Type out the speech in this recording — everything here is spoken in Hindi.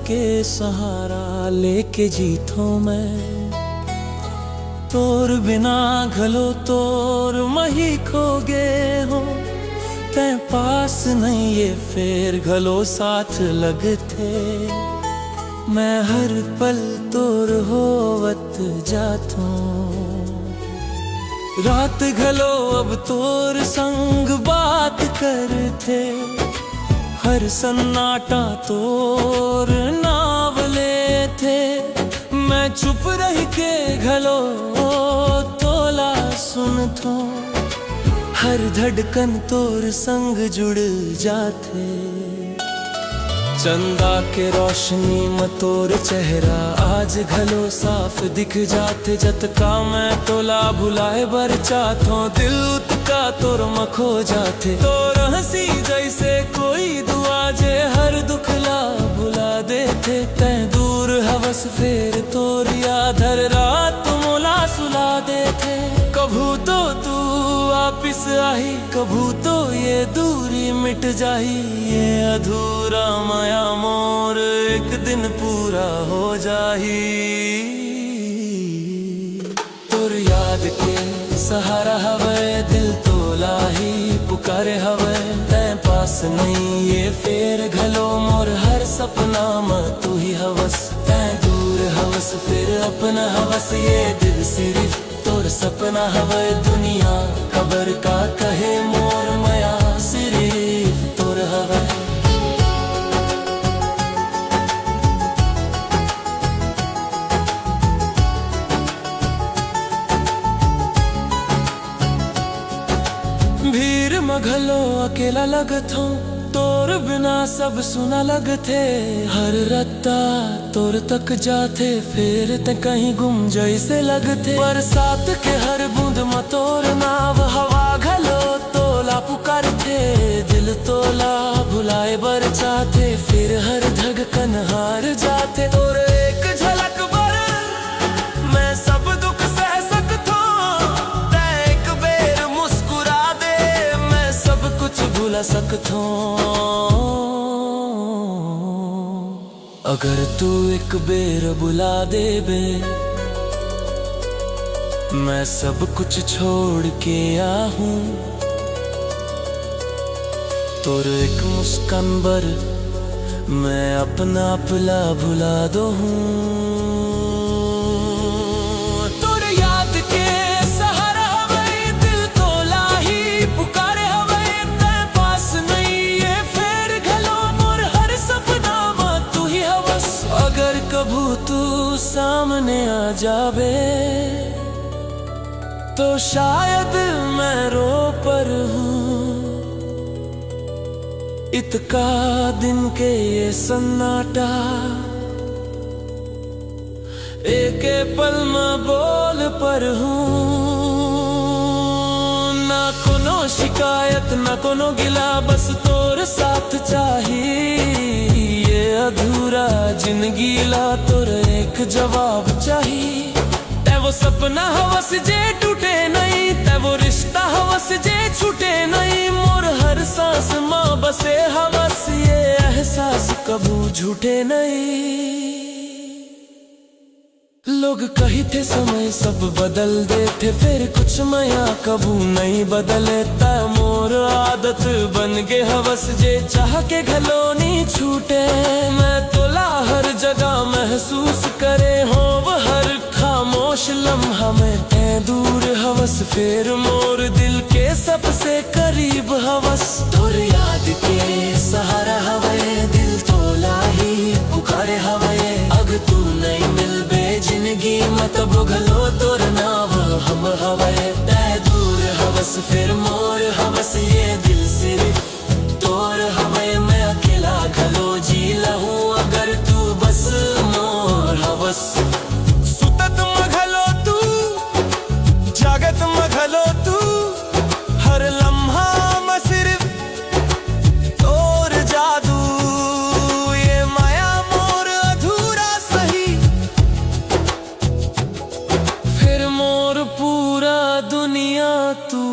के सहारा लेके जीतो मैं। तोर बिना घलो तोर मही खोगे हो, तै पास नहीं ये फेर घलो साथ लगते। मैं हर पल तोर होवत जातो, रात घलो अब तोर संग बात करते। हर सन्नाटा तोर नाव लेते। मैं चुप रह के घलो तोला सुनतो, हर धड़कन तोर संग जुड़ जाते। चंदा के रोशनी में तोर चेहरा आज घलो साफ दिख जाते। जतका मैं तोला भुलाए बर चाहतो, दिल उतका तोर मखो जाते। तोर हंसी जैसे कोई दुआ जे हर दुखला भुला देते। तै दूर हवस फेर तोर याद हर रात मोला सुला देते। कभू तो तू वापिस आई, कभू तो ये दूरी मिट जाही। ये अधूरा माया मोर एक दिन पूरा हो जाही। तोर याद के सहारा हवे दिल तोला ही पुकारे हवे। तै पास नहीं ये फेर घलो मोर हर सपना में तू ही हवस। तै दूर हवस फिर अपना हवस, ये दिल सिर्फ तोर सपना हवे। दुनिया खबर का कहे मोर माया सिर्फ तोर हवे। भीड़ में घलो अकेला लगत हूँ, तोर बिना सब सुना लगते। हर रत्ता तोर तक जाते, फिर ते कहीं गुम जैसे लगते। बरसात के हर बूंद में तोर नाव हवा घलो तोला पुकारते। दिल तोला भुलाए बर चाहते, फिर हर धड़कन हार जाते। तोर एक झलक बर मैं सब दुख सह सकता हूँ। तै एक बेर मुस्कुरा दे मैं सब कुछ भुला सकता हूँ। अगर तू एक बेर बुला दे बे, मैं सब कुछ छोड़ के आहूं। तोर एक मुस्कान बर मैं अपना पला भुला दो हूँ। तोर याद के सहारा हवे दिल तोला ही पुकारे हवे। तै पास नहीं ये फेर घलो मोर हर सपना में तू ही हवस। अगर कभू तू सामने आ जाबे, तो शायद मैं रो पर हूँ। इतका दिन के ये सन्नाटा एक पल में बोल पर हूँ। ना कोनो शिकायत ना कोनो गिला, बस तोर साथ चाहिए। ये अधूरा जिंदगी ला तोर एक जवाब चाहिए। तै वो सपना हवस जे टूटे नहीं, तै वो रिश्ता हवस जे छूटे नहीं। मोर हर सांस माँ बसे हवस, ये एहसास कबू झूठे नहीं। लोग कही थे समय सब बदल देते, फिर कुछ माया कबू नहीं बदले। तै मोर आदत बन गे हवस जे चाह के घलोनी छूटे। मैं तोला हर जगह महसूस करे हो हर खामोश लम्हा में। तै दूर हवस फिर मोर दिल के सबसे करीब हवस। तोर याद के सहारा हवे दिल तोला ही पुकारे हवे। अग तू नहीं मिल बे जिंदगी मत बुघलो तोर नाव हम हवे। तै दूर हवस फिर मोर हवस, ये दिल सिर्फ तोर हवे। मैं अकेला घलो जी लहूं अगर तू बस मोर हवस। सुतत मघलो तू जागत मघलो तू, हर लम्हा में सिर्फ तोर जादू। ये माया मोर अधूरा सही, फिर मोर पूरा दुनिया तू।